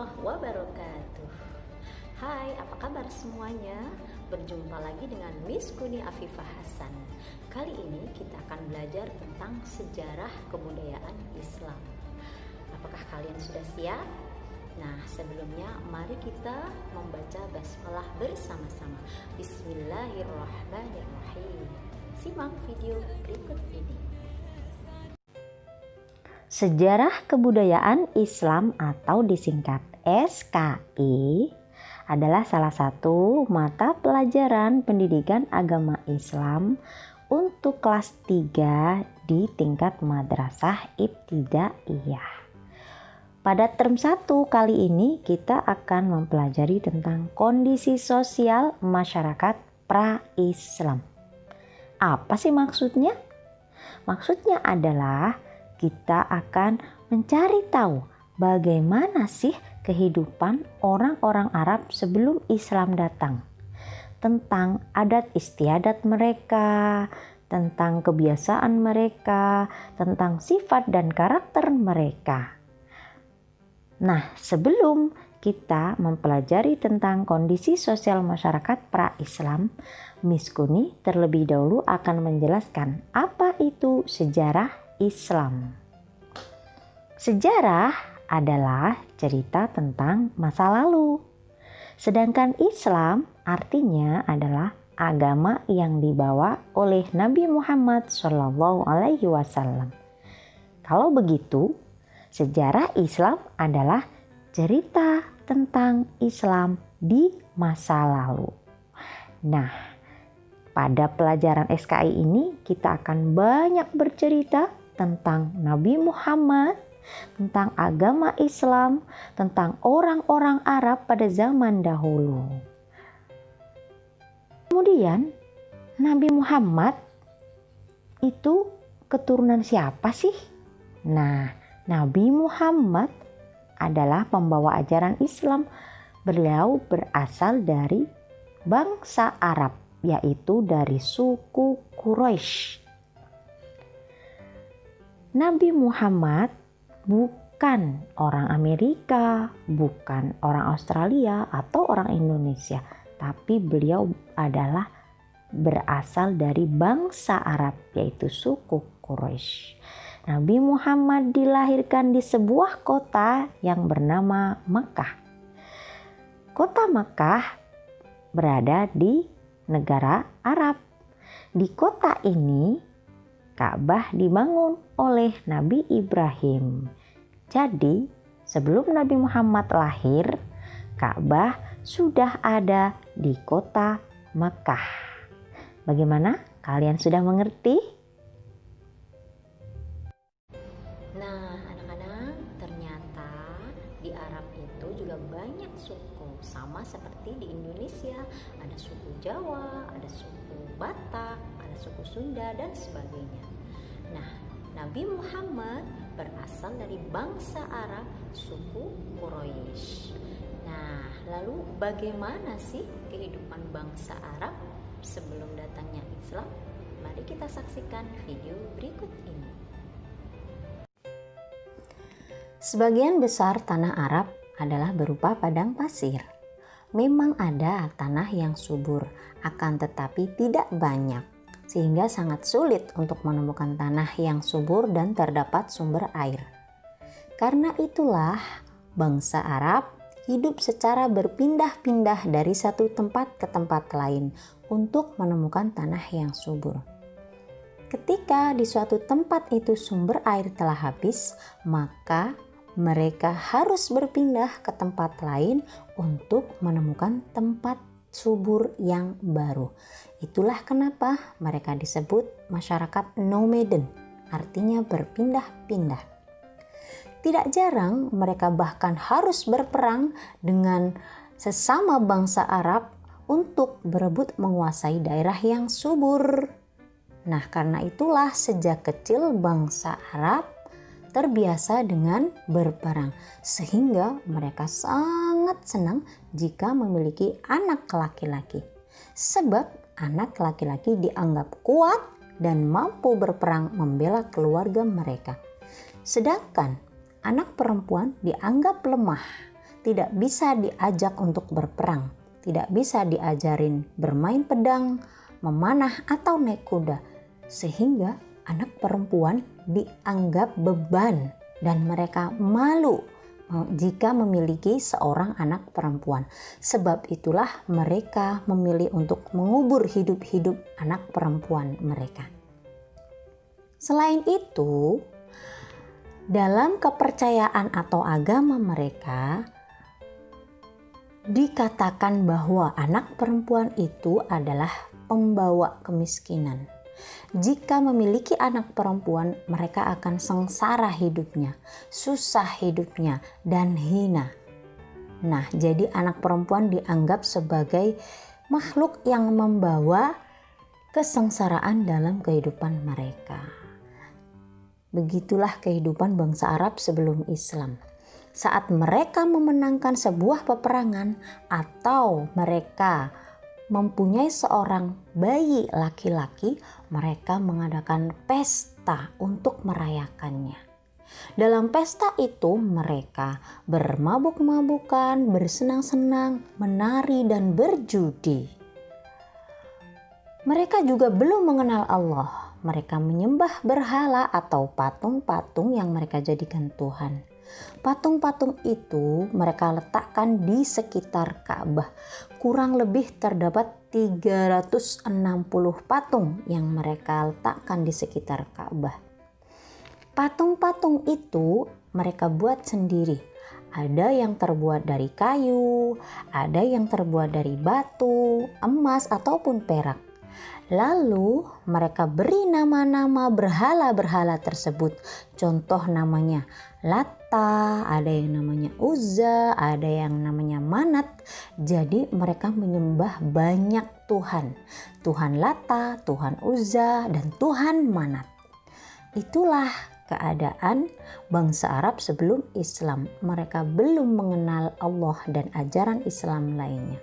warahmatullahi wabarakatuh. Hai, apa kabar semuanya? Berjumpa lagi dengan Miss Kuni Afifah Hasan. Kali ini kita akan belajar tentang sejarah kebudayaan Islam. Apakah kalian sudah siap? Nah, sebelumnya mari kita membaca basmalah bersama-sama. Bismillahirrahmanirrahim. Simak video berikut ini. Sejarah Kebudayaan Islam atau disingkat SKI adalah salah satu mata pelajaran pendidikan agama Islam untuk kelas 3 di tingkat madrasah ibtidaiyah. Pada term 1 kali ini kita akan mempelajari tentang kondisi sosial masyarakat pra-Islam. Apa sih maksudnya? Maksudnya adalah kita akan mencari tahu bagaimana sih kehidupan orang-orang Arab sebelum Islam datang. Tentang adat istiadat mereka, tentang kebiasaan mereka, tentang sifat dan karakter mereka. Nah, sebelum kita mempelajari tentang kondisi sosial masyarakat pra-Islam, Miss Kuni terlebih dahulu akan menjelaskan apa itu sejarah Islam. Sejarah adalah cerita tentang masa lalu. Sedangkan Islam artinya adalah agama yang dibawa oleh Nabi Muhammad SAW. Kalau begitu, sejarah Islam adalah cerita tentang Islam di masa lalu. Nah, pada pelajaran SKI ini kita akan banyak bercerita tentang Nabi Muhammad, tentang agama Islam, tentang orang-orang Arab pada zaman dahulu. Kemudian Nabi Muhammad itu keturunan siapa sih? Nah, Nabi Muhammad adalah pembawa ajaran Islam. Beliau berasal dari bangsa Arab, yaitu dari suku Quraisy. Nabi Muhammad bukan orang Amerika, bukan orang Australia atau orang Indonesia, tapi beliau adalah berasal dari bangsa Arab, yaitu suku Quraisy. Nabi Muhammad dilahirkan di sebuah kota yang bernama Makkah. Kota Makkah berada di negara Arab. Di kota ini Ka'bah dibangun oleh Nabi Ibrahim. Jadi, sebelum Nabi Muhammad lahir, Ka'bah sudah ada di kota Makkah. Bagaimana? Kalian sudah mengerti? Nah, anak-anak, ternyata di Arab itu juga banyak suku, sama seperti di Indonesia. Ada suku Jawa, ada suku Batak, ada suku Sunda, dan sebagainya. Nah, Nabi Muhammad berasal dari bangsa Arab, suku Quraisy. Nah, lalu bagaimana sih kehidupan bangsa Arab sebelum datangnya Islam? Mari kita saksikan video berikut ini. Sebagian besar tanah Arab adalah berupa padang pasir. Memang ada tanah yang subur, akan tetapi tidak banyak, sehingga sangat sulit untuk menemukan tanah yang subur dan terdapat sumber air. Karena itulah bangsa Arab hidup secara berpindah-pindah dari satu tempat ke tempat lain untuk menemukan tanah yang subur. Ketika di suatu tempat itu sumber air telah habis, maka mereka harus berpindah ke tempat lain untuk menemukan tempat subur yang baru. Itulah kenapa mereka disebut masyarakat nomaden, artinya berpindah-pindah. Tidak jarang mereka bahkan harus berperang dengan sesama bangsa Arab untuk berebut menguasai daerah yang subur. Nah, karena itulah sejak kecil bangsa Arab terbiasa dengan berperang, sehingga mereka sangat senang jika memiliki anak laki-laki. Sebab anak laki-laki dianggap kuat dan mampu berperang membela keluarga mereka. Sedangkan anak perempuan dianggap lemah, tidak bisa diajak untuk berperang, tidak bisa diajarin bermain pedang, memanah atau naik kuda, sehingga anak perempuan dianggap beban dan mereka malu jika memiliki seorang anak perempuan. Sebab itulah mereka memilih untuk mengubur hidup-hidup anak perempuan mereka. Selain itu, dalam kepercayaan atau agama mereka dikatakan bahwa anak perempuan itu adalah pembawa kemiskinan. Jika memiliki anak perempuan, mereka akan sengsara hidupnya, susah hidupnya, dan hina. Nah, jadi anak perempuan dianggap sebagai makhluk yang membawa kesengsaraan dalam kehidupan mereka. Begitulah kehidupan bangsa Arab sebelum Islam. Saat mereka memenangkan sebuah peperangan atau mereka mempunyai seorang bayi laki-laki, mereka mengadakan pesta untuk merayakannya. Dalam pesta itu mereka bermabuk-mabukan, bersenang-senang, menari dan berjudi. Mereka juga belum mengenal Allah. Mereka menyembah berhala atau patung-patung yang mereka jadikan Tuhan. Patung-patung itu mereka letakkan di sekitar Ka'bah. Kurang lebih terdapat 360 patung yang mereka letakkan di sekitar Ka'bah. Patung-patung itu mereka buat sendiri. Ada yang terbuat dari kayu, ada yang terbuat dari batu, emas ataupun perak. Lalu mereka beri nama-nama berhala-berhala tersebut. Contoh namanya Lata, ada yang namanya Uzza, ada yang namanya Manat. Jadi mereka menyembah banyak Tuhan. Tuhan Lata, Tuhan Uzza, dan Tuhan Manat. Itulah keadaan bangsa Arab sebelum Islam. Mereka belum mengenal Allah dan ajaran Islam lainnya.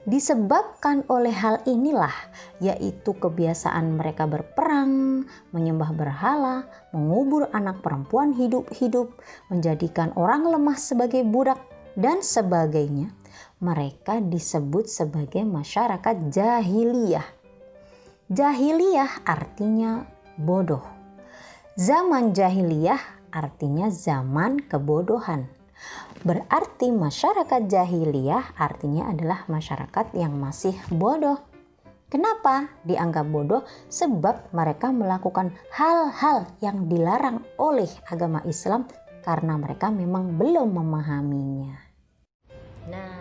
Disebabkan oleh hal inilah, yaitu kebiasaan mereka berperang, menyembah berhala, mengubur anak perempuan hidup-hidup, menjadikan orang lemah sebagai budak, dan sebagainya, mereka disebut sebagai masyarakat jahiliyah. Jahiliyah artinya bodoh. Zaman jahiliyah artinya zaman kebodohan. Berarti masyarakat jahiliyah artinya adalah masyarakat yang masih bodoh. Kenapa dianggap bodoh? Sebab mereka melakukan hal-hal yang dilarang oleh agama Islam karena mereka memang belum memahaminya. Nah,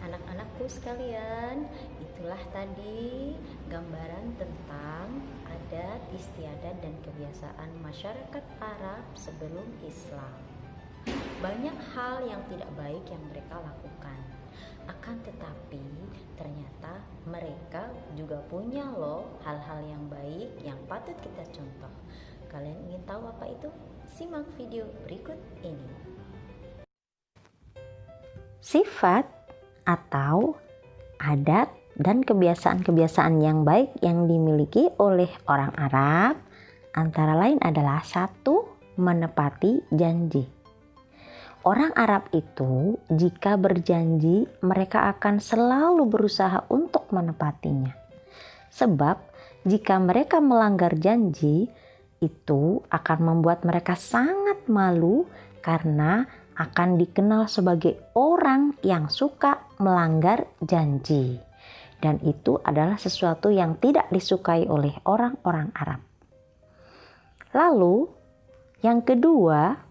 anak-anakku sekalian, itulah tadi gambaran tentang adat istiadat dan kebiasaan masyarakat Arab sebelum Islam. Banyak hal yang tidak baik yang mereka lakukan. Akan tetapi ternyata mereka juga punya loh hal-hal yang baik yang patut kita contoh. Kalian ingin tahu apa itu? Simak video berikut ini. Sifat atau adat dan kebiasaan-kebiasaan yang baik yang dimiliki oleh orang Arab antara lain adalah 1. Menepati janji. Orang Arab itu jika berjanji mereka akan selalu berusaha untuk menepatinya. Sebab jika mereka melanggar janji itu akan membuat mereka sangat malu karena akan dikenal sebagai orang yang suka melanggar janji. Dan itu adalah sesuatu yang tidak disukai oleh orang-orang Arab. Lalu yang kedua,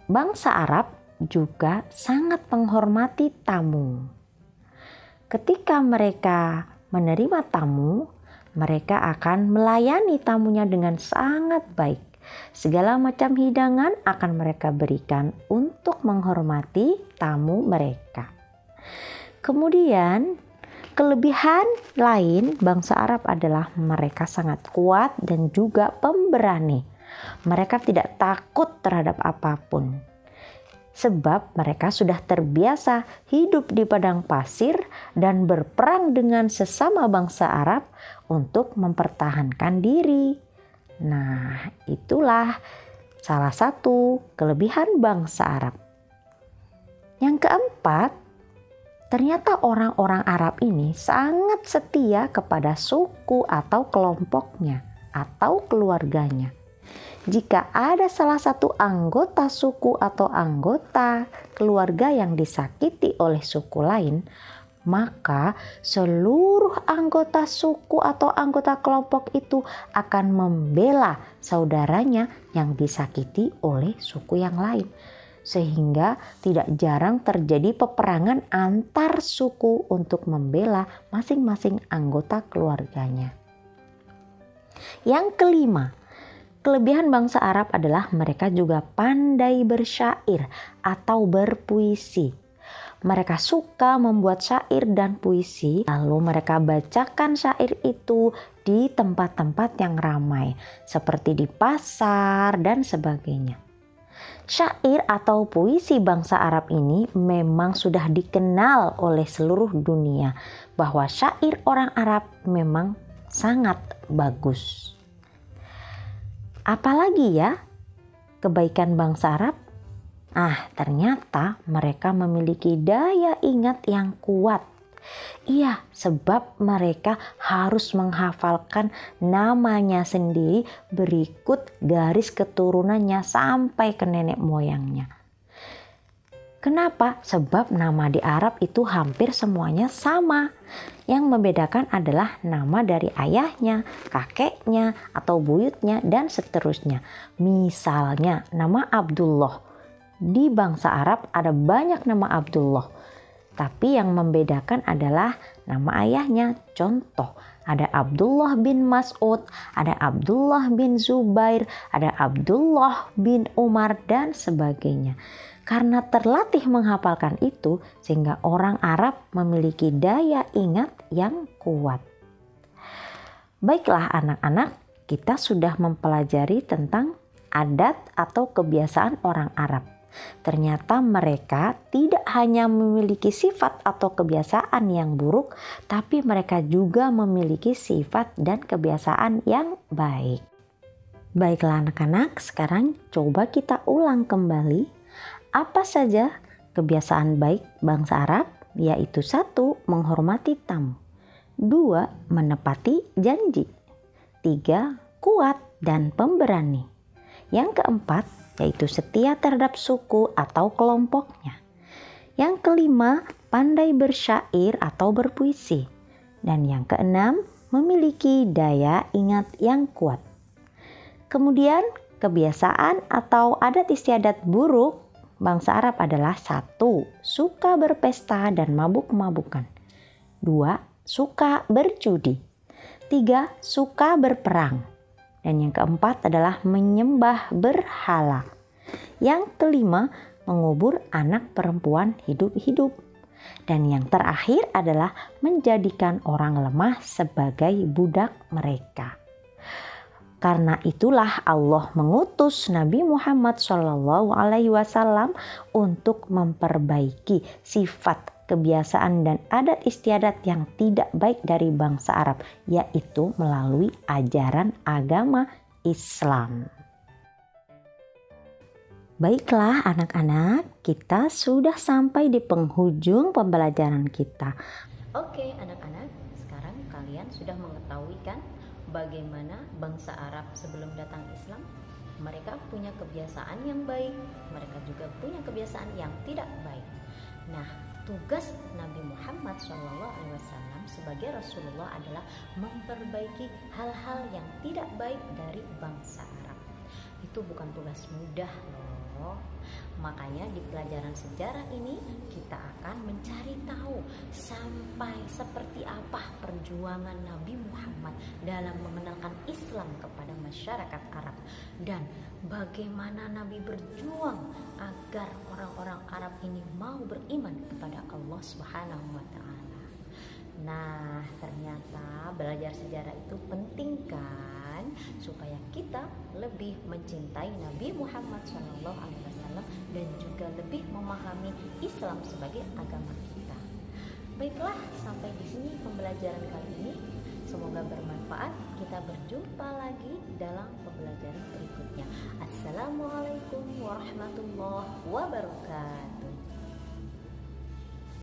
bangsa Arab juga sangat menghormati tamu. Ketika mereka menerima tamu, mereka akan melayani tamunya dengan sangat baik. Segala macam hidangan akan mereka berikan untuk menghormati tamu mereka. Kemudian, kelebihan lain bangsa Arab adalah mereka sangat kuat dan juga pemberani. Mereka tidak takut terhadap apapun. Sebab mereka sudah terbiasa hidup di padang pasir dan berperang dengan sesama bangsa Arab untuk mempertahankan diri. Nah, itulah salah satu kelebihan bangsa Arab. Yang keempat, ternyata orang-orang Arab ini sangat setia kepada suku atau kelompoknya atau keluarganya. Jika ada salah satu anggota suku atau anggota keluarga yang disakiti oleh suku lain, maka seluruh anggota suku atau anggota kelompok itu akan membela saudaranya yang disakiti oleh suku yang lain. Sehingga tidak jarang terjadi peperangan antar suku untuk membela masing-masing anggota keluarganya. Yang kelima, kelebihan bangsa Arab adalah mereka juga pandai bersyair atau berpuisi. Mereka suka membuat syair dan puisi, lalu mereka bacakan syair itu di tempat-tempat yang ramai, seperti di pasar dan sebagainya. Syair atau puisi bangsa Arab ini memang sudah dikenal oleh seluruh dunia bahwa syair orang Arab memang sangat bagus. Apalagi ya kebaikan bangsa Arab? Ternyata mereka memiliki daya ingat yang kuat. Iya, sebab mereka harus menghafalkan namanya sendiri berikut garis keturunannya sampai ke nenek moyangnya. Kenapa? Sebab nama di Arab itu hampir semuanya sama. Yang membedakan adalah nama dari ayahnya, kakeknya, atau buyutnya, dan seterusnya. Misalnya nama Abdullah. Di bangsa Arab ada banyak nama Abdullah. Tapi yang membedakan adalah nama ayahnya. Contoh, ada Abdullah bin Mas'ud, ada Abdullah bin Zubair, ada Abdullah bin Umar, dan sebagainya. Karena terlatih menghafalkan itu, sehingga orang Arab memiliki daya ingat yang kuat. Baiklah anak-anak, kita sudah mempelajari tentang adat atau kebiasaan orang Arab. Ternyata mereka tidak hanya memiliki sifat atau kebiasaan yang buruk, tapi mereka juga memiliki sifat dan kebiasaan yang baik. Baiklah anak-anak, sekarang coba kita ulang kembali. Apa saja kebiasaan baik bangsa Arab? Yaitu 1. Menghormati tamu. 2. Menepati janji. 3. Kuat dan pemberani. Yang keempat, yaitu setia terhadap suku atau kelompoknya. Yang kelima, pandai bersyair atau berpuisi. Dan yang keenam, memiliki daya ingat yang kuat. Kemudian, kebiasaan atau adat istiadat buruk bangsa Arab adalah 1. Suka berpesta dan mabuk-mabukan. 2. Suka berjudi. 3. Suka berperang. Dan yang keempat adalah menyembah berhala. Yang kelima, mengubur anak perempuan hidup-hidup. Dan yang terakhir adalah menjadikan orang lemah sebagai budak mereka. Karena itulah Allah mengutus Nabi Muhammad SAW untuk memperbaiki sifat, kebiasaan dan adat istiadat yang tidak baik dari bangsa Arab, yaitu melalui ajaran agama Islam. Baiklah anak-anak, kita sudah sampai di penghujung pembelajaran kita. Oke anak-anak, sekarang kalian sudah mengetahui kan bagaimana bangsa Arab sebelum datang Islam? Mereka punya kebiasaan yang baik, mereka juga punya kebiasaan yang tidak baik. Nah, tugas Nabi Muhammad SAW sebagai Rasulullah adalah memperbaiki hal-hal yang tidak baik dari bangsa Arab. Itu bukan tugas mudah loh. Makanya di pelajaran sejarah ini kita akan mencari tahu sampai seperti apa perjuangan Nabi Muhammad dalam mengenalkan Islam kepada masyarakat Arab, dan bagaimana Nabi berjuang agar orang-orang Arab ini mau beriman kepada Allah Subhanahu wa Ta'ala. Nah, ternyata belajar sejarah itu penting kan, supaya kita lebih mencintai Nabi Muhammad SAW dan juga lebih memahami Islam sebagai agama kita. Baiklah, sampai di sini pembelajaran kali ini. Semoga bermanfaat. Kita berjumpa lagi dalam pembelajaran berikutnya. Assalamualaikum warahmatullahi wabarakatuh.